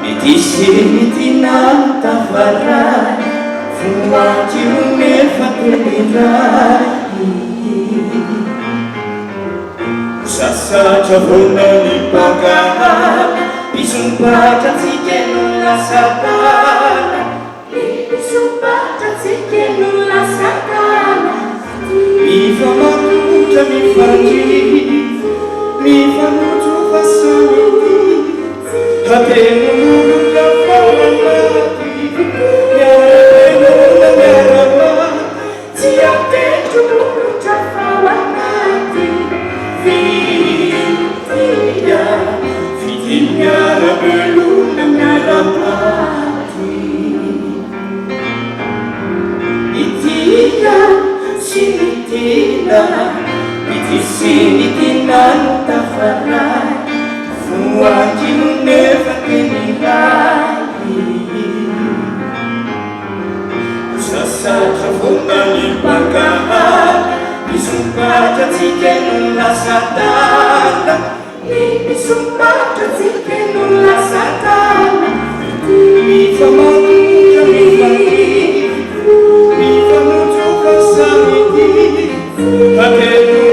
Tisintinantafarai fuatiunefatenirai sasaja vonani pakahal pisumbaca sikenula satana pisumbaca sikenula satana mifamakuta mifaji mifamutu fasamiti hatemu Sinitinantafarai fuatiunefatenirai sasaja vonani pakahal pisumbaca sikenula satana pisumbaca sikenula satana mifamakuta mifati mifamutu kasamiti hatemu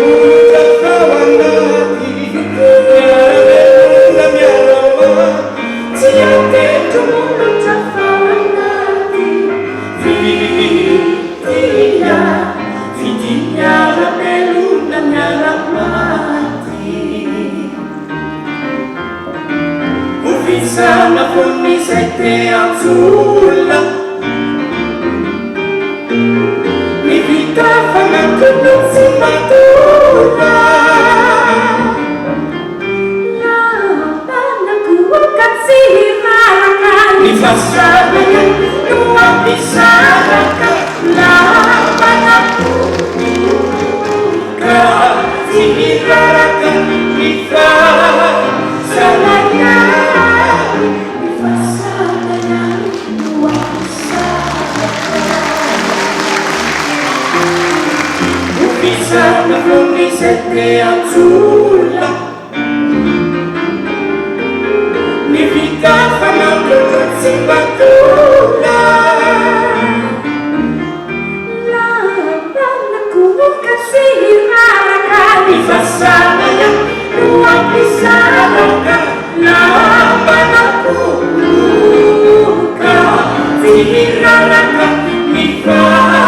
sana pun mi sete azzurra mi vita fanno non si matura la banda tua cazzina mi fa sapere tua pisara la banda tua si rara mi fa salaya sana flumi sete azzurra mi vita fanno si battura la banda cuca si raga mi fa salaya tua pisara la banda cuca si raga mi fa